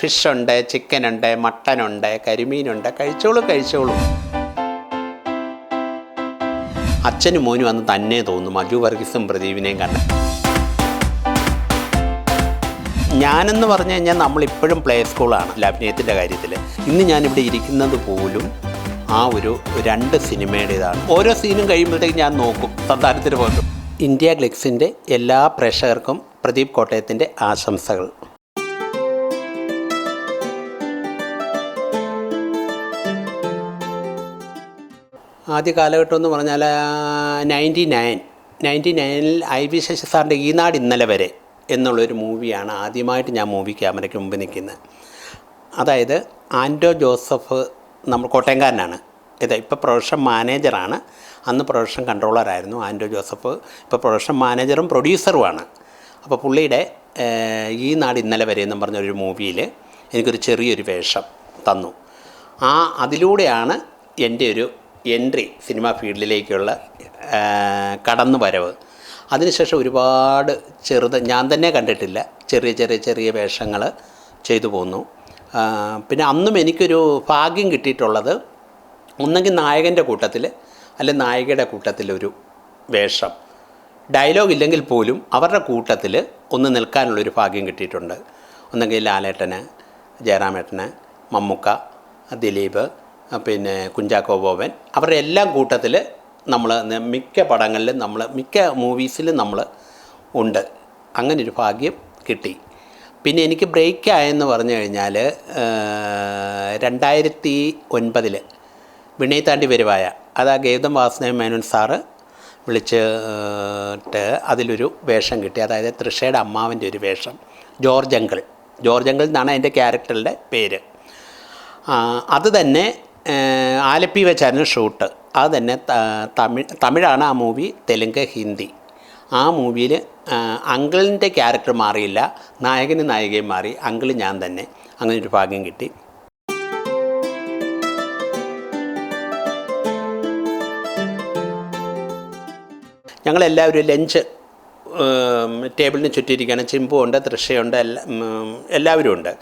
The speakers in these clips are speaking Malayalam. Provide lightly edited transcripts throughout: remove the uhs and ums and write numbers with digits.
ഫിഷുണ്ട്, ചിക്കനുണ്ട്, മട്ടനുണ്ട്, കരിമീനുണ്ട്, കഴിച്ചോളൂ. അച്ഛനും മോനും അന്ന് തന്നെ തോന്നും മഞ്ജു വർഗീസും പ്രദീപിനെയും കണ്ട. ഞാനെന്ന് പറഞ്ഞു കഴിഞ്ഞാൽ നമ്മളിപ്പോഴും പ്ലേ സ്കൂളാണ് അഭിനയത്തിൻ്റെ കാര്യത്തിൽ. ഇന്ന് ഞാനിവിടെ ഇരിക്കുന്നത് പോലും ആ ഒരു 2 സിനിമയുടേതാണ്. ഓരോ സീനും കഴിയുമ്പോഴത്തേക്കും ഞാൻ നോക്കും സന്താനത്തിന് പോലും. ഇന്ത്യ ഗ്ലിക്സിൻ്റെ എല്ലാ പ്രേക്ഷകർക്കും പ്രദീപ് കോട്ടയത്തിൻ്റെ ആശംസകൾ. ആദ്യ കാലഘട്ടം എന്ന് പറഞ്ഞാൽ 99-ൽ ഐ വി ശശി സാറിൻ്റെ ഈ നാട് ഇന്നലെ വരെ എന്നുള്ളൊരു മൂവിയാണ് ആദ്യമായിട്ട് ഞാൻ മൂവി ക്യാമറയ്ക്ക് മുമ്പ് നിൽക്കുന്നത്. അതായത് ആൻറ്റോ ജോസഫ് നമ്മൾ കോട്ടയംകാരനാണ്. ഇപ്പോൾ പ്രൊഡക്ഷൻ മാനേജറാണ്. അന്ന് പ്രൊഡക്ഷൻ കൺട്രോളറായിരുന്നു ആൻറ്റോ ജോസഫ്. ഇപ്പോൾ പ്രൊഡക്ഷൻ മാനേജറും പ്രൊഡ്യൂസറുമാണ്. അപ്പോൾ പുള്ളിയുടെ ഈ നാട് ഇന്നലെ വരെ എന്നും പറഞ്ഞൊരു മൂവിയിൽ എനിക്കൊരു ചെറിയൊരു വേഷം തന്നു. അതിലൂടെയാണ് എൻ്റെ ഒരു എൻട്രി സിനിമ ഫീൽഡിലേക്കുള്ള കടന്നു വരവ്. അതിനുശേഷം ഒരുപാട് ഞാൻ തന്നെ കണ്ടിട്ടില്ല ചെറിയ വേഷങ്ങൾ ചെയ്തു പോന്നു. പിന്നെ അന്നും എനിക്കൊരു ഭാഗ്യം കിട്ടിയിട്ടുള്ളത് ഒന്നെങ്കിൽ നായകൻ്റെ കൂട്ടത്തിൽ അല്ലെങ്കിൽ നായികയുടെ കൂട്ടത്തിലൊരു വേഷം, ഡയലോഗ് ഇല്ലെങ്കിൽ പോലും അവരുടെ കൂട്ടത്തിൽ ഒന്ന് നിൽക്കാനുള്ളൊരു ഭാഗ്യം കിട്ടിയിട്ടുണ്ട്. ഒന്നെങ്കിൽ ലാലേട്ടന്, ജയറാമേട്ടന്, മമ്മൂക്ക, ദിലീപ്, പിന്നെ കുഞ്ചാക്കോ ബോബൻ, അവരുടെ എല്ലാം കൂട്ടത്തിൽ നമ്മൾ മിക്ക പടങ്ങളിലും മിക്ക മൂവീസിലും നമ്മൾ ഉണ്ട്. അങ്ങനൊരു ഭാഗ്യം കിട്ടി. പിന്നെ എനിക്ക് ബ്രേക്ക് ആയെന്ന് പറഞ്ഞു കഴിഞ്ഞാൽ 2009 വിനയ് താണ്ടി വരുവായ, അത് ആ ഗൗതം വാസുദേവ മേനോൻ സാറ് വിളിച്ചിട്ട് അതിലൊരു വേഷം കിട്ടി. അതായത് തൃഷയുടെ അമ്മാവൻ്റെ ഒരു വേഷം, ജോർജ് അങ്കിൾ എന്നാണ് അതിൻ്റെ ക്യാരക്ടറുടെ പേര്. അത് തന്നെ ആലപ്പി വെച്ചായിരുന്നു ഷൂട്ട്. അത് തന്നെ തമിഴാണ് ആ മൂവി, തെലുങ്ക്, ഹിന്ദി. ആ മൂവിയിൽ അങ്കിളിൻ്റെ ക്യാരക്ടർ മാറിയില്ല, നായകനും നായികയും മാറി, അങ്കിൾ ഞാൻ തന്നെ. അങ്ങനൊരു ഭാഗ്യം കിട്ടി. ഞങ്ങളെല്ലാവരും ലഞ്ച് ടേബിളിന് ചുറ്റിയിരിക്കുകയാണ്. ചിമ്പുണ്ട്, തൃഷയുണ്ട്, എല്ലാവരും ഉണ്ട്.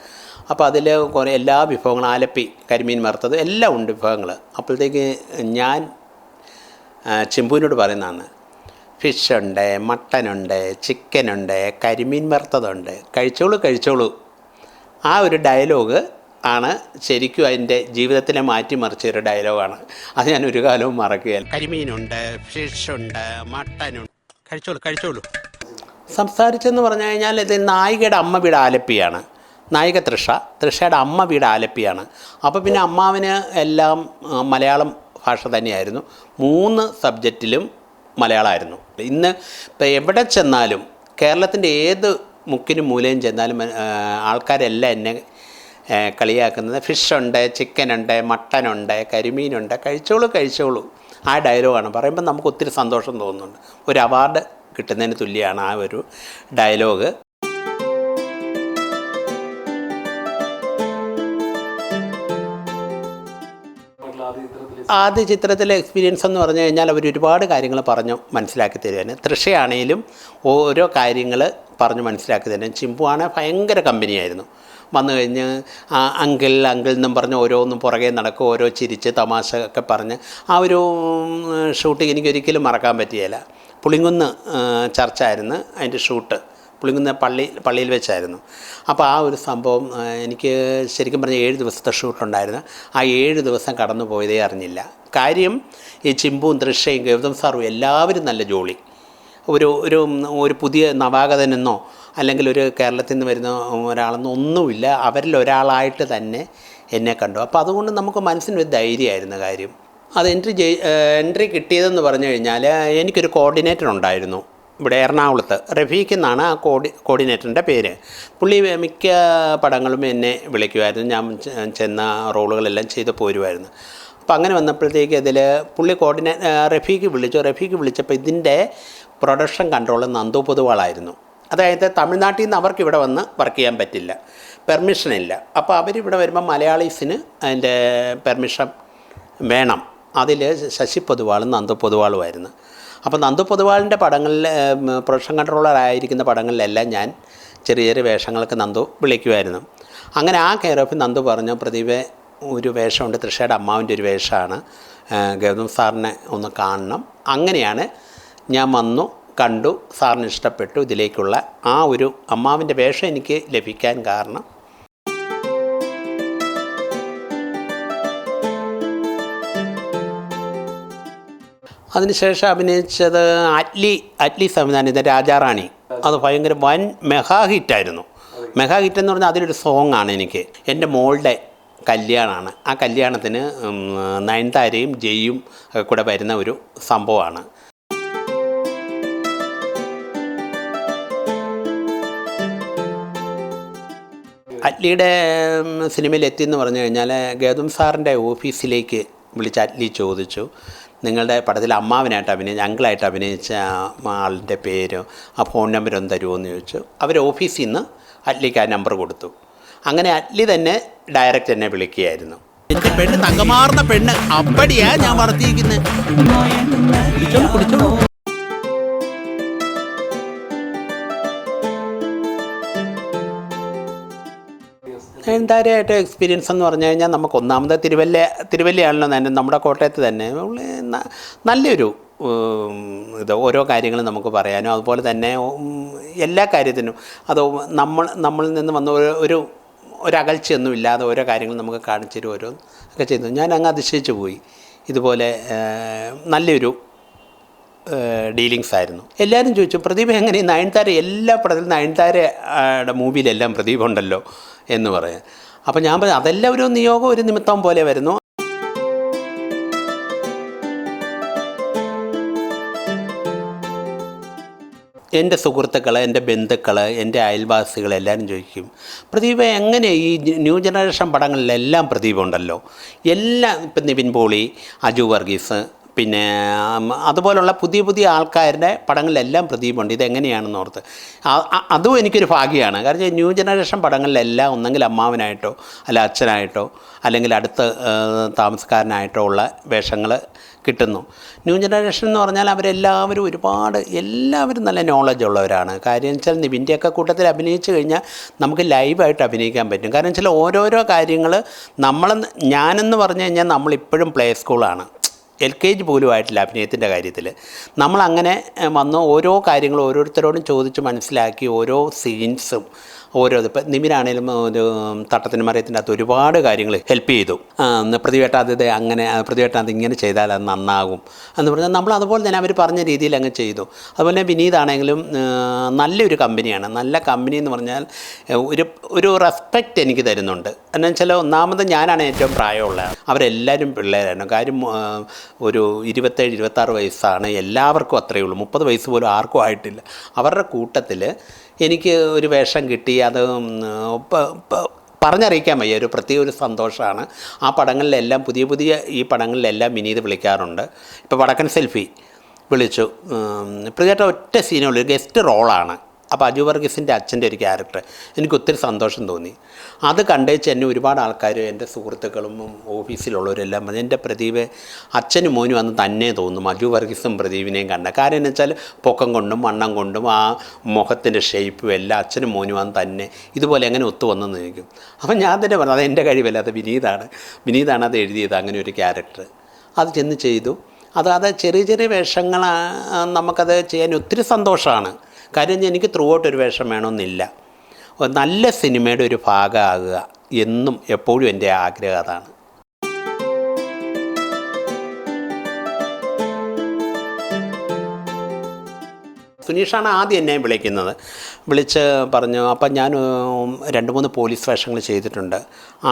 അപ്പോൾ അതിൽ കുറേ എല്ലാ വിഭവങ്ങളും, ആലപ്പി, കരിമീൻ വറുത്തത് എല്ലാം ഉണ്ട് വിഭവങ്ങൾ. അപ്പോഴത്തേക്ക് ഞാൻ ചിമ്പുവിനോട് പറയുന്നതാണ്, ഫിഷുണ്ട്, മട്ടനുണ്ട്, ചിക്കനുണ്ട്, കരിമീൻ വറുത്തതുണ്ട്, കഴിച്ചോളൂ. ആ ഒരു ഡയലോഗ് ആണ് ശരിക്കും അതിൻ്റെ ജീവിതത്തിനെ മാറ്റിമറിച്ചൊരു ഡയലോഗാണ്. അത് ഞാൻ ഒരു കാലവും മറക്കുകയില്ല. കരിമീനുണ്ട്, ഫിഷുണ്ട്, മട്ടനുണ്ട്, കഴിച്ചോളൂ. സംസാരിച്ചെന്ന് പറഞ്ഞു കഴിഞ്ഞാൽ ഇത് നായികയുടെ അമ്മ വീട് ആലപ്പിയാണ്. നായിക തൃഷയുടെ അമ്മ വീട് ആലപ്പിയാണ്. അപ്പോൾ പിന്നെ അമ്മാവിന് എല്ലാം മലയാളം ഭാഷ തന്നെയായിരുന്നു. 3 സബ്ജക്റ്റിലും മലയാളമായിരുന്നു. ഇന്ന് ഇപ്പോൾ എവിടെ ചെന്നാലും, കേരളത്തിൻ്റെ ഏത് മുക്കിനും മൂലയും ചെന്നാലും ആൾക്കാരെല്ലാം എന്നെ കളിയാക്കുന്നത് ഫിഷുണ്ട്, ചിക്കനുണ്ട്, മട്ടനുണ്ട്, കരിമീനുണ്ട്, കഴിച്ചോളൂ. ആ ഡയലോഗാണ് പറയുമ്പോൾ നമുക്ക് ഒത്തിരി സന്തോഷം തോന്നുന്നുണ്ട്. ഒരു അവാർഡ് കിട്ടുന്നതിന് തുല്യമാണ് ആ ഒരു ഡയലോഗ്. ആദ്യ ചിത്രത്തിലെ എക്സ്പീരിയൻസ് എന്ന് പറഞ്ഞു കഴിഞ്ഞാൽ അവർ ഒരുപാട് കാര്യങ്ങൾ പറഞ്ഞു മനസ്സിലാക്കി തരുവാണ്. തൃഷയാണേലും ഓരോ കാര്യങ്ങൾ പറഞ്ഞു മനസ്സിലാക്കി തരുന്നത്. ചിമ്പുവാണ് ഭയങ്കര കമ്പനിയായിരുന്നു. വന്നു കഴിഞ്ഞ് അങ്കിൾ എന്നും പറഞ്ഞ് ഓരോന്നും പുറകെ നടക്കും, ഓരോ ചിരിച്ച് തമാശ ഒക്കെ പറഞ്ഞ് ആ ഒരു ഷൂട്ടിങ് എനിക്കൊരിക്കലും മറക്കാൻ പറ്റിയില്ല. പുളിങ്കുന്ന് ചർച്ചായിരുന്നു അതിൻ്റെ ഷൂട്ട്. പുളിങ്കുന്ന് പള്ളിയിൽ വെച്ചായിരുന്നു. അപ്പോൾ ആ ഒരു സംഭവം എനിക്ക് ശരിക്കും പറഞ്ഞാൽ 7 ദിവസത്തെ ഷൂട്ടുണ്ടായിരുന്നു. ആ 7 ദിവസം കടന്നു പോയതേ അറിഞ്ഞില്ല. കാര്യം ഈ ചിമ്പും തൃഷയും ഗൗതം സാറും എല്ലാവരും നല്ല ജോളി. ഒരു പുതിയ നവാഗതനെന്നോ അല്ലെങ്കിൽ ഒരു കേരളത്തിൽ നിന്ന് വരുന്ന ഒരാളെന്നോ ഒന്നുമില്ല. അവരിൽ ഒരാളായിട്ട് തന്നെ എന്നെ കണ്ടു. അപ്പോൾ അതുകൊണ്ട് നമുക്ക് മനസ്സിനൊരു ധൈര്യമായിരുന്നു കാര്യം. അത് എൻട്രി കിട്ടിയതെന്ന് പറഞ്ഞു കഴിഞ്ഞാൽ എനിക്കൊരു കോർഡിനേറ്റർ ഉണ്ടായിരുന്നു ഇവിടെ എറണാകുളത്ത്. റഫീഖ് എന്നാണ് ആ കോർഡിനേറ്ററിൻ്റെ പേര്. പുള്ളി മിക്ക പടങ്ങളും എന്നെ വിളിക്കുമായിരുന്നു. ഞാൻ ചെന്ന റോളുകളെല്ലാം ചെയ്ത് പോരുമായിരുന്നു. അപ്പോൾ അങ്ങനെ വന്നപ്പോഴത്തേക്ക് അതിൽ പുള്ളി റഫീഖ് വിളിച്ചപ്പോൾ ഇതിൻ്റെ പ്രൊഡക്ഷൻ കൺട്രോളർ നന്ദു പൊതുവാളായിരുന്നു. അതായത് തമിഴ്നാട്ടിൽ നിന്ന് അവർക്ക് ഇവിടെ വന്ന് വർക്ക് ചെയ്യാൻ പറ്റില്ല, പെർമിഷനില്ല. അപ്പോൾ അവരിവിടെ വരുമ്പോൾ മലയാളീസിന് അതിൻ്റെ പെർമിഷൻ വേണം. അതിൽ ശശി പൊതുവാളും നന്ദു പൊതുവാളുമായിരുന്നു. അപ്പോൾ നന്ദു പൊതുവാളിൻ്റെ പടങ്ങളിൽ പ്രൊഡക്ഷൻ കൺട്രോളറായിരിക്കുന്ന പടങ്ങളിലെല്ലാം ഞാൻ ചെറിയ വേഷങ്ങൾക്ക് നന്ദു വിളിക്കുമായിരുന്നു. അങ്ങനെ ആ കെയർ ഓഫിൽ നന്ദു പറഞ്ഞു, പ്രതിഭ ഒരു വേഷമുണ്ട്, തൃഷയുടെ അമ്മാവിൻ്റെ ഒരു വേഷമാണ്, ഗൗതം സാറിനെ ഒന്ന് കാണണം. അങ്ങനെയാണ് ഞാൻ വന്നു, കണ്ടു, സാറിന് ഇഷ്ടപ്പെട്ടു. ഇതിലേക്കുള്ള ആ ഒരു അമ്മാവിൻ്റെ വേഷം എനിക്ക് ലഭിക്കാൻ കാരണം അതിനുശേഷം അഭിനയിച്ചത് അറ്റ്ലി സംവിധാനം രാജാറാണി. അത് ഭയങ്കര വൻ മെഗാ ഹിറ്റായിരുന്നു. മെഗാ ഹിറ്റ് എന്ന് പറഞ്ഞാൽ അതിലൊരു സോങ്ങാണ് എനിക്ക്. എൻ്റെ മോളുടെ കല്യാണമാണ്. ആ കല്യാണത്തിന് നയൻതാരയും ജയും കൂടെ വരുന്ന ഒരു സംഭവമാണ്. അറ്റ്ലിയുടെ സിനിമയിൽ എത്തിയെന്ന് പറഞ്ഞു കഴിഞ്ഞാൽ ഗൗതം സാറിൻ്റെ ഓഫീസിലേക്ക് വിളിച്ച് അറ്റ്ലി ചോദിച്ചു, നിങ്ങളുടെ പടത്തിൽ അമ്മാവനായിട്ട് അഭിനയിച്ച അങ്കിളായിട്ട് അഭിനയിച്ച ആളിൻ്റെ പേര്, ആ ഫോൺ നമ്പർ ഒന്ന് തരുമോ എന്ന് ചോദിച്ചു. അവർ ഓഫീസിൽ നിന്ന് അറ്റ്ലിക്ക് ആ നമ്പർ കൊടുത്തു. അങ്ങനെ അറ്റ്ലി തന്നെ ഡയറക്റ്റ് എന്നെ വിളിക്കുകയായിരുന്നു. എൻ്റെ പെണ്ണ് തങ്കമാർന്ന പെണ്ണ് അപ്പടിയാ ഞാൻ വളർത്തിയിരിക്കുന്നത്. എന്തായാലും എക്സ്പീരിയൻസ് എന്ന് പറഞ്ഞു കഴിഞ്ഞാൽ നമുക്ക് ഒന്നാമത് തിരുവല്ലയാണല്ലോ തന്നെ, നമ്മുടെ കോട്ടയത്ത് തന്നെ നല്ലൊരു ഇത് ഓരോ കാര്യങ്ങളും നമുക്ക് പറയാനും അതുപോലെ തന്നെ എല്ലാ കാര്യത്തിനും അത് നമ്മളിൽ നിന്ന് വന്ന ഒരകൽച്ചയൊന്നും ഇല്ലാതെ ഓരോ കാര്യങ്ങളും നമുക്ക് കാണിച്ചു തരും, ഓരോ ഒക്കെ ചെയ്തു. ഞാൻ അങ്ങ് അതിശയിച്ചു പോയി. ഇതുപോലെ നല്ലൊരു ഡീലിങ്സ് ആയിരുന്നു. എല്ലാവരും ചോദിച്ചു, പ്രദീപ് എങ്ങനെ നയൻതാര എല്ലാ പടത്തിലും നയൻതാരയുടെ മൂവിയിലെല്ലാം പ്രദീപ് ഉണ്ടല്ലോ എന്ന് പറയാം. അപ്പോൾ ഞാൻ പറഞ്ഞു അതെല്ലാം ഒരു നിയോഗം, ഒരു നിമിത്തം പോലെ വരുന്നു. എൻ്റെ സുഹൃത്തുക്കൾ, എൻ്റെ ബന്ധുക്കൾ, എൻ്റെ അയൽവാസികൾ എല്ലാവരും ചോദിക്കും, പ്രദീപ് എങ്ങനെ ഈ ന്യൂ ജനറേഷൻ പടങ്ങളിലെല്ലാം പ്രദീപുണ്ടല്ലോ, എല്ലാം ഇപ്പം നിവിൻ പോളി, അജു വർഗീസ്, പിന്നെ അതുപോലുള്ള പുതിയ ആൾക്കാരുടെ പടങ്ങളിലെല്ലാം പ്രദീപുണ്ട്, ഇതെങ്ങനെയാണെന്ന് ഓർത്ത്. അതും എനിക്കൊരു ഭാഗ്യമാണ്. കാരണം ന്യൂ ജനറേഷൻ പടങ്ങളിലെല്ലാം ഒന്നെങ്കിൽ അമ്മാവനായിട്ടോ അല്ല അച്ഛനായിട്ടോ അല്ലെങ്കിൽ അടുത്ത് താമസക്കാരനായിട്ടോ ഉള്ള വേഷങ്ങൾ കിട്ടുന്നു. ന്യൂ ജനറേഷൻ എന്ന് പറഞ്ഞാൽ അവരെല്ലാവരും എല്ലാവരും നല്ല നോളജ് ഉള്ളവരാണ്. കാര്യം വെച്ചാൽ നിവിൻ്റെയൊക്കെ കൂട്ടത്തിൽ അഭിനയിച്ച് കഴിഞ്ഞാൽ നമുക്ക് ലൈവായിട്ട് അഭിനയിക്കാൻ പറ്റും. കാരണം വെച്ചാൽ ഓരോരോ കാര്യങ്ങൾ ഞാനെന്ന് പറഞ്ഞു കഴിഞ്ഞാൽ നമ്മളിപ്പോഴും പ്ലേ സ്കൂളാണ്. LKG പോലും ആയിട്ടില്ല അഭിനയത്തിൻ്റെ കാര്യത്തിൽ. നമ്മളങ്ങനെ വന്ന് ഓരോ കാര്യങ്ങളും ഓരോരുത്തരോടും ചോദിച്ച് മനസ്സിലാക്കി ഓരോ സീൻസും ഇപ്പം നിവിനാണേലും ഒരു തട്ടത്തിന് മറിയത്തിൻ്റെ അകത്ത് ഒരുപാട് കാര്യങ്ങൾ ഹെൽപ്പ് ചെയ്തു. പ്രതിവേട്ട അതിങ്ങനെ ചെയ്താൽ അത് നന്നാകും എന്ന് പറഞ്ഞാൽ നമ്മൾ അതുപോലെ തന്നെ അവർ പറഞ്ഞ രീതിയിൽ അങ്ങ് ചെയ്തു. അതുപോലെ തന്നെ വിനീതാണെങ്കിലും നല്ലൊരു കമ്പനിയാണ്. നല്ല കമ്പനി എന്ന് പറഞ്ഞാൽ ഒരു റെസ്പെക്റ്റ് എനിക്ക് തരുന്നുണ്ട്. എന്ന് വെച്ചാൽ ഒന്നാമത് ഞാനാണ് ഏറ്റവും പ്രായമുള്ള, അവരെല്ലാവരും പിള്ളേരാണ്. കാര്യം ഒരു 27-26 വയസ്സാണ് എല്ലാവർക്കും, അത്രയേ ഉള്ളൂ. 30 വയസ്സ് പോലും ആർക്കും ആയിട്ടില്ല. അവരുടെ കൂട്ടത്തിൽ എനിക്ക് ഒരു വേഷം കിട്ടി. അത് പറഞ്ഞറിയിക്കാൻ വയ്യ, ഒരു പ്രത്യേക ഒരു സന്തോഷമാണ്. ആ പടങ്ങളിലെല്ലാം പുതിയ ഈ പടങ്ങളിലെല്ലാം വിനീത് വിളിക്കാറുണ്ട്. ഇപ്പോൾ വടക്കൻ സെൽഫി വിളിച്ചു. പ്രിയപ്പെട്ട ഒറ്റ സീനുള്ളൂ, ഗസ്റ്റ് റോളാണ്. അപ്പോൾ അജു വർഗീസിൻ്റെ അച്ഛൻ്റെ ഒരു ക്യാരക്ടർ എനിക്ക് ഒത്തിരി സന്തോഷം തോന്നി. അത് കണ്ടേച്ച് എന്നെ ഒരുപാട് ആൾക്കാർ, എൻ്റെ സുഹൃത്തുക്കളും ഓഫീസിലുള്ളവരെല്ലാം പറഞ്ഞു, എൻ്റെ പ്രദീപ് അച്ഛനും മോനും അന്ന് തന്നെ തോന്നും അജു വർഗീസും പ്രദീപിനെയും കണ്ട. കാരണം എന്ന് വെച്ചാൽ പൊക്കം കൊണ്ടും വണ്ണം കൊണ്ടും ആ മുഖത്തിൻ്റെ ഷേപ്പും എല്ലാം അച്ഛനും മോനും അന്ന് തന്നെ ഇതുപോലെ എങ്ങനെ ഒത്തു വന്നെന്ന് ചോദിക്കും. അപ്പം ഞാൻ തന്നെ പറഞ്ഞു അത് എൻ്റെ കഴിവല്ല, അത് വിനീതാണ് അത് എഴുതിയത്, അങ്ങനെ ഒരു ക്യാരക്ടർ. അത് ചെന്ന് ചെയ്തു. അത് ചെറിയ വേഷങ്ങൾ നമുക്കത് ചെയ്യാൻ ഒത്തിരി സന്തോഷമാണ്. കാര്യം എനിക്ക് ത്രൂ ഔട്ട് ഒരു വേഷം വേണമെന്നില്ല. നല്ല സിനിമയുടെ ഒരു ഭാഗമാകുക എന്നും എപ്പോഴും എൻ്റെ ആഗ്രഹം അതാണ്. സുനീഷാണ് ആദ്യം എന്നെ വിളിച്ച് പറഞ്ഞു. അപ്പം ഞാൻ 2-3 പോലീസ് വേഷങ്ങൾ ചെയ്തിട്ടുണ്ട്.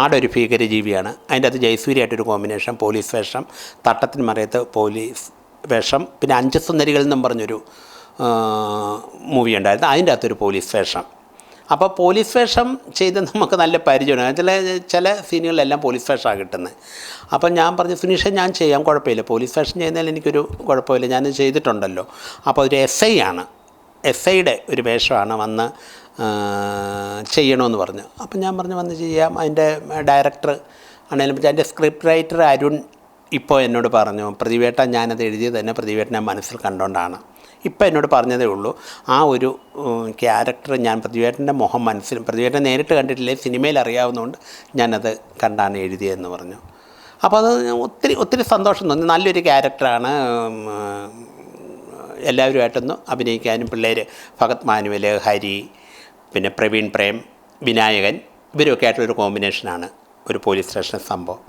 ആടൊരു ഭീകരജീവിയാണ്, അതിൻ്റെ അത് ജയസൂര്യയായിട്ടൊരു കോമ്പിനേഷൻ പോലീസ് വേഷം, തട്ടത്തിന് മറയത്ത് പോലീസ് വേഷം, പിന്നെ 5 സുന്ദരികൾ എന്നും പറഞ്ഞൊരു മൂവി ഉണ്ടായിരുന്നു, അതിൻ്റെ അകത്തൊരു പോലീസ് വേഷം. അപ്പോൾ പോലീസ് വേഷം ചെയ്ത് നമുക്ക് നല്ല പരിചയമാണ്. ചില സീനുകളിലെല്ലാം പോലീസ് വേഷമാണ് കിട്ടുന്നത്. അപ്പം ഞാൻ പറഞ്ഞു സുനീഷ ഞാൻ ചെയ്യാം, കുഴപ്പമില്ല, പോലീസ് വേഷം ചെയ്യുന്നതിൽ എനിക്കൊരു കുഴപ്പമില്ല, ഞാൻ ചെയ്തിട്ടുണ്ടല്ലോ. അപ്പോൾ ഒരു SI ആണ്, SIയുടെ ഒരു വേഷമാണ് വന്ന് ചെയ്യണമെന്ന് പറഞ്ഞു. അപ്പം ഞാൻ പറഞ്ഞു വന്ന് ചെയ്യാം. അതിൻ്റെ ഡയറക്ടർ ആണെങ്കിലും അതിൻ്റെ സ്ക്രിപ്റ്റ് റൈറ്റർ അരുൺ ഇപ്പോൾ എന്നോട് പറഞ്ഞു, പ്രതിവേട്ട ഞാനത് എഴുതിയത് തന്നെ പ്രതിവേട്ടനെ മനസ്സിൽ കണ്ടുകൊണ്ടാണ്, ഇപ്പം എന്നോട് പറഞ്ഞതേ ഉള്ളൂ. ആ ഒരു ക്യാരക്ടർ ഞാൻ പ്രതിവേട്ടൻ്റെ മുഖം പ്രതിവേട്ടനെ നേരിട്ട് കണ്ടിട്ടില്ലേ, സിനിമയിൽ അറിയാവുന്നതുകൊണ്ട് ഞാനത് കണ്ടാണ് എഴുതിയതെന്ന് പറഞ്ഞു. അപ്പോൾ അത് ഒത്തിരി ഒത്തിരി സന്തോഷം തോന്നി. നല്ലൊരു ക്യാരക്ടറാണ്. എല്ലാവരുമായിട്ടൊന്ന് അഭിനയിക്കാനും പിള്ളേർ ഭഗത് മാനുവൽ, ഹരി, പിന്നെ പ്രവീൺ പ്രേം, വിനായകൻ, ഇവരൊക്കെ ആയിട്ടുള്ളൊരു കോമ്പിനേഷനാണ് ഒരു പോലീസ് സ്റ്റേഷൻ സംഭവം.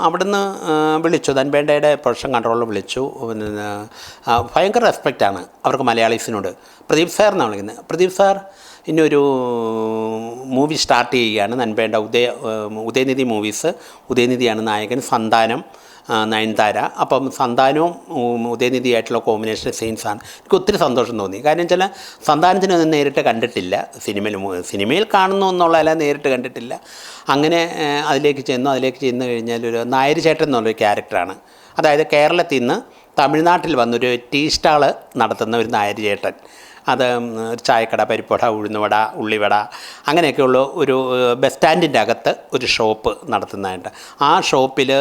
അവിടുന്ന് വിളിച്ചു, നൻപേണ്ടയുടെ പ്രൊഡക്ഷൻ കൺട്രോളർ വിളിച്ചു. പിന്നെ ഭയങ്കര റെസ്പെക്റ്റാണ് അവർക്ക് മലയാളീസിനോട്. പ്രദീപ് സാർ എന്നാണ് വിളിക്കുന്നത്. പ്രദീപ് സാർ ഇനിയൊരു മൂവി സ്റ്റാർട്ട് ചെയ്യുകയാണ്, നൻപേണ്ട ഉദയനിധി മൂവീസ്. ഉദയനിധിയാണ് നായകൻ, സന്താനം നയൻതാര. അപ്പം സന്താനവും ഉദയനിധിയായിട്ടുള്ള കോമ്പിനേഷൻ സീൻസാണ്. എനിക്ക് ഒത്തിരി സന്തോഷം തോന്നി. കാര്യം വെച്ചാൽ സന്താനത്തിനൊന്നും നേരിട്ട് കണ്ടിട്ടില്ല, സിനിമയിൽ കാണുന്നു എന്നുള്ളതല്ല, നേരിട്ട് കണ്ടിട്ടില്ല. അങ്ങനെ അതിലേക്ക് ചെന്ന് കഴിഞ്ഞാൽ ഒരു നായർ ചേട്ടൻ എന്നുള്ളൊരു ക്യാരക്ടറാണ്. അതായത് കേരളത്തിൽ നിന്ന് തമിഴ്നാട്ടിൽ വന്നൊരു ടീ സ്റ്റാൾ നടത്തുന്ന ഒരു നായർ ചേട്ടൻ. അത് ഒരു ചായക്കട, പരിപ്പുവട, ഉഴുന്നുവട, ഉള്ളിവട, അങ്ങനെയൊക്കെയുള്ള ഒരു ബസ് സ്റ്റാൻഡിൻ്റെ അകത്ത് ഒരു ഷോപ്പ് നടത്തുന്നതായിട്ട്. ആ ഷോപ്പിൽ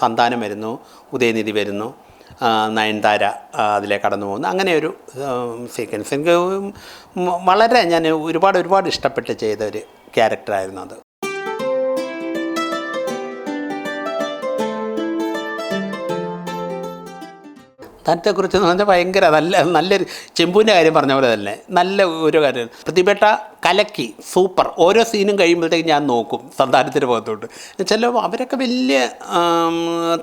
സന്താനം വരുന്നു, ഉദയനിധി വരുന്നു, നയൻതാര അതിലെ കടന്നു പോകുന്നു. അങ്ങനെ ഒരു സീക്വൻസ് എനിക്ക് വളരെ ഞാൻ ഒരുപാട് ഇഷ്ടപ്പെട്ട് ചെയ്ത ഒരു ക്യാരക്ടറായിരുന്നു അത്. താരത്തെക്കുറിച്ച് എന്ന് പറഞ്ഞാൽ ഭയങ്കര നല്ലൊരു ചെമ്പൂൻ്റെ കാര്യം പറഞ്ഞ പോലെ തന്നെ നല്ല ഒരു കാര്യം. പ്രതിഭട്ട കലക്കി, സൂപ്പർ. ഓരോ സീനും കഴിയുമ്പോഴത്തേക്കും ഞാൻ നോക്കും സന്താനത്തിന് പുറത്തോട്ട്. എന്നുവെച്ചാൽ അവരൊക്കെ വലിയ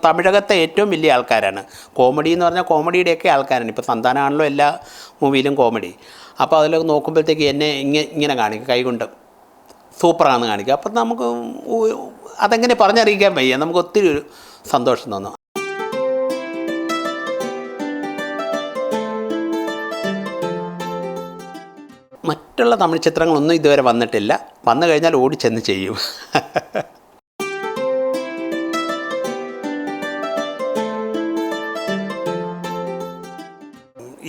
തമിഴകത്തെ ഏറ്റവും വലിയ ആൾക്കാരാണ്. കോമഡി എന്ന് പറഞ്ഞാൽ കോമഡിയുടെയൊക്കെ ആൾക്കാരാണ്. ഇപ്പോൾ സന്താനമാണല്ലോ എല്ലാ മൂവിയിലും കോമഡി. അപ്പോൾ അതിലൊക്കെ നോക്കുമ്പോഴത്തേക്ക് എന്നെ ഇങ്ങനെ കാണിക്കും, കൈകൊണ്ട് സൂപ്പറാണെന്ന് കാണിക്കുക. അപ്പം നമുക്ക് അതെങ്ങനെ പറഞ്ഞറിയിക്കാൻ വയ്യ, നമുക്ക് ഒത്തിരി ഒരു സന്തോഷം തോന്നും. മറ്റുള്ള തമിഴ് ചിത്രങ്ങളൊന്നും ഇതുവരെ വന്നിട്ടില്ല. വന്നു കഴിഞ്ഞാൽ ഓടിച്ചെന്ന് ചെയ്യും.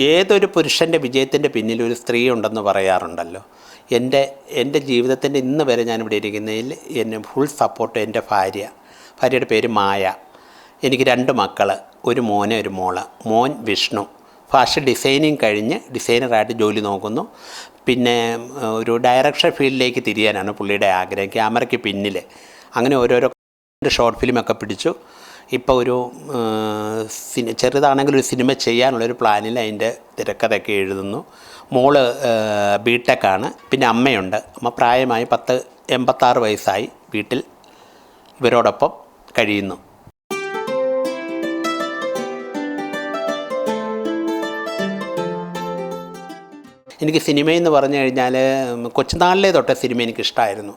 ഏതൊരു പുരുഷൻ്റെ വിജയത്തിൻ്റെ പിന്നിൽ ഒരു സ്ത്രീ ഉണ്ടെന്ന് പറയാറുണ്ടല്ലോ. എൻ്റെ ജീവിതത്തിൻ്റെ ഇന്ന് വരെ ഞാനിവിടെ ഇരിക്കുന്നതിൽ എന്നെ ഫുൾ സപ്പോർട്ട് എൻ്റെ ഭാര്യയുടെ പേര് മായ. എനിക്ക് 2 മക്കൾ, ഒരു മോനെ ഒരു മോള്. മോൻ വിഷ്ണു ഫാഷൻ ഡിസൈനിങ് കഴിഞ്ഞ് ഡിസൈനറായിട്ട് ജോലി നോക്കുന്നു. പിന്നെ ഒരു ഡയറക്ഷൻ ഫീൽഡിലേക്ക് തിരിയാനാണ് പുള്ളിയുടെ ആഗ്രഹം, ക്യാമറയ്ക്ക് പിന്നിൽ. അങ്ങനെ ഓരോരോ ഷോർട്ട് ഫിലിമൊക്കെ പിടിച്ചു. ഇപ്പോൾ ഒരു ചെറുതാണെങ്കിൽ ഒരു സിനിമ ചെയ്യാനുള്ളൊരു പ്ലാനിൽ അതിൻ്റെ തിരക്കഥയൊക്കെ എഴുതുന്നു. മോള് ബിടെക്കാണ്. പിന്നെ അമ്മയുണ്ട്. അമ്മ പ്രായമായി 86 വയസ്സായി. വീട്ടിൽ ഇവരോടൊപ്പം കഴിയുന്നു. എനിക്ക് സിനിമയെന്ന് പറഞ്ഞു കഴിഞ്ഞാൽ കൊച്ചുനാളിലേ തൊട്ടേ സിനിമ എനിക്കിഷ്ടമായിരുന്നു.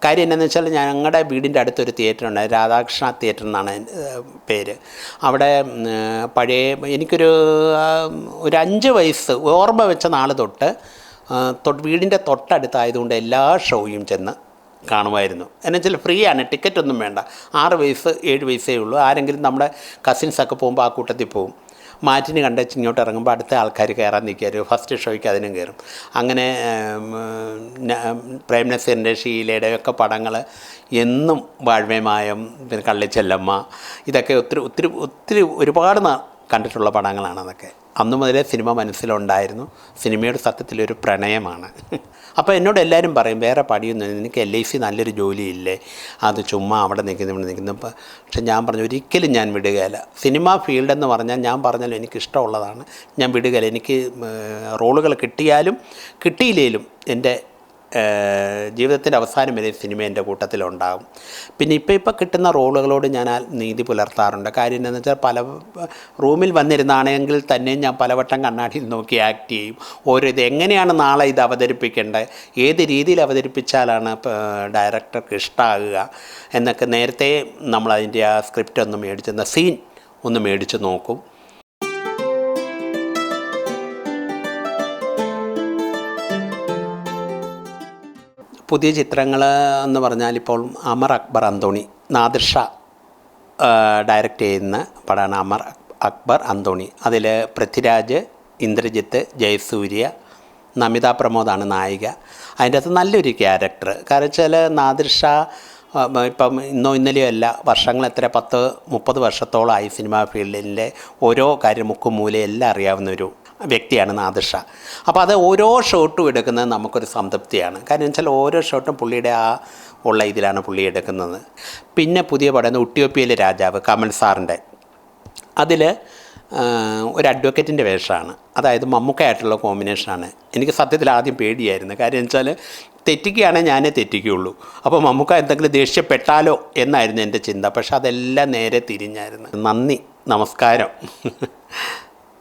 കാര്യം എന്താണെന്ന് വെച്ചാൽ ഞങ്ങളുടെ വീടിൻ്റെ അടുത്തൊരു തിയേറ്ററുണ്ട്, രാധാകൃഷ്ണ തിയേറ്റർ എന്നാണ് പേര്. അവിടെ പഴയ എനിക്കൊരു 5 വയസ്സ് ഓർമ്മ വെച്ച നാൾ തൊട്ട് വീടിൻ്റെ തൊട്ടടുത്തായതുകൊണ്ട് എല്ലാ ഷോയും ചെന്ന് കാണുമായിരുന്നു. എന്നുവെച്ചാൽ ഫ്രീ ആണ്, ടിക്കറ്റൊന്നും വേണ്ട. 6 വയസ്സ് 7 വയസ്സേ ഉള്ളൂ. ആരെങ്കിലും നമ്മുടെ കസിൻസൊക്കെ പോകുമ്പോൾ ആ കൂട്ടത്തിൽ പോകും. മാറ്റിന് കണ്ടേച്ച് ഇങ്ങോട്ട് ഇറങ്ങുമ്പോൾ അടുത്ത ആൾക്കാർ കയറാൻ നിൽക്കുക, ഫസ്റ്റ് ഷോയ്ക്ക് അതിനും കയറും. അങ്ങനെ പ്രേംനസീറിൻ്റെ, ഷീലയുടെ ഒക്കെ പടങ്ങൾ എന്നും വാഴ്മയമായം, പിന്നെ കള്ളിച്ചെല്ലമ്മ, ഇതൊക്കെ ഒത്തിരി ഒരുപാട് കണ്ടിട്ടുള്ള പടങ്ങളാണ് അതൊക്കെ. അന്നു മുതലേ സിനിമ മനസ്സിലുണ്ടായിരുന്നു. സിനിമയുടെ സത്യത്തിലൊരു പ്രണയമാണ്. അപ്പോൾ എന്നോട് എല്ലാവരും പറയും, വേറെ പണിയൊന്നും നിനക്ക് LIC നല്ലൊരു ജോലിയില്ലേ, അത് ചുമ്മാ അവിടെ നിൽക്കുന്നു. പക്ഷെ ഞാൻ പറഞ്ഞു, ഒരിക്കലും ഞാൻ വിടുകയില്ല. സിനിമ ഫീൽഡെന്ന് പറഞ്ഞാൽ ഞാൻ പറഞ്ഞാലും എനിക്കിഷ്ടമുള്ളതാണ്, ഞാൻ വിടുകയില്ല. എനിക്ക് റോളുകൾ കിട്ടിയാലും കിട്ടിയില്ലേലും എൻ്റെ ജീവിതത്തിൻ്റെ അവസാനം വരെ സിനിമ എൻ്റെ കൂട്ടത്തിലുണ്ടാകും. പിന്നെ ഇപ്പോൾ കിട്ടുന്ന റോളുകളോട് ഞാൻ നീതി പുലർത്താറുണ്ട്. കാര്യം എന്താണെന്ന് വെച്ചാൽ പല റൂമിൽ വന്നിരുന്നാണെങ്കിൽ തന്നെ ഞാൻ പലവട്ടം കണ്ണാടിയിൽ നോക്കി ആക്ട് ചെയ്യും. ഇത് എങ്ങനെയാണ് നാളെ ഇത് അവതരിപ്പിക്കേണ്ടത്, ഏത് രീതിയിൽ അവതരിപ്പിച്ചാലാണ് ഡയറക്ടർക്ക് ഇഷ്ടമാകുക എന്നൊക്കെ നേരത്തെ നമ്മളതിൻ്റെ ആ സ്ക്രിപ്റ്റ് ഒന്ന് മേടിച്ചെന്ന സീൻ ഒന്ന് മേടിച്ച് നോക്കും. പുതിയ ചിത്രങ്ങൾ എന്ന് പറഞ്ഞാൽ ഇപ്പോൾ അമർ അക്ബർ അന്തോണി, നാദിർ ഷാ ഡയറക്റ്റ് ചെയ്യുന്ന പടമാണ് അമർ അക്ബർ അന്തോണി. അതിൽ പൃഥ്വിരാജ്, ഇന്ദ്രജിത്ത്, ജയസൂര്യ, നമിത പ്രമോദാണ് നായിക. അതിൻ്റെ അകത്ത് നല്ലൊരു ക്യാരക്ടർ. കാരണം വെച്ചാൽ നാദിർ ഷാ ഇപ്പം ഇന്നോ ഇന്നലെയോ അല്ല, വർഷങ്ങൾ എത്ര 10-30 വർഷത്തോളമായി സിനിമാ ഫീൽഡിലെ ഓരോ കാര്യം മുക്കും മൂലയും എല്ലാം അറിയാവുന്ന ഒരു വ്യക്തിയാണ് നാദിർ ഷാ. അപ്പോൾ അത് ഓരോ ഷോട്ടും എടുക്കുന്നത് നമുക്കൊരു സംതൃപ്തിയാണ്. കാര്യം വെച്ചാൽ ഓരോ ഷോട്ടും പുള്ളിയുടെ ആ ഉള്ള ഇതിലാണ് പുള്ളി എടുക്കുന്നത്. പിന്നെ പുതിയ പടം ഉട്ടിയോപ്പിയയിലെ രാജാവ് കമൽ സാറിൻ്റെ, അതിൽ ഒരു അഡ്വക്കേറ്റിൻ്റെ വേഷമാണ്. അതായത് മമ്മൂക്കയായിട്ടുള്ള കോമ്പിനേഷനാണ്. എനിക്ക് സത്യത്തിൽ ആദ്യം പേടിയായിരുന്നു. കാര്യം വെച്ചാൽ തെറ്റിക്കുകയാണെങ്കിൽ ഞാനേ തെറ്റിക്കുകയുള്ളൂ. അപ്പോൾ മമ്മൂക്ക എന്തെങ്കിലും ദേഷ്യപ്പെട്ടാലോ എന്നായിരുന്നു എൻ്റെ ചിന്ത. പക്ഷെ അതെല്ലാം നേരെ തിരിഞ്ഞായിരുന്നു. നന്ദി, നമസ്കാരം.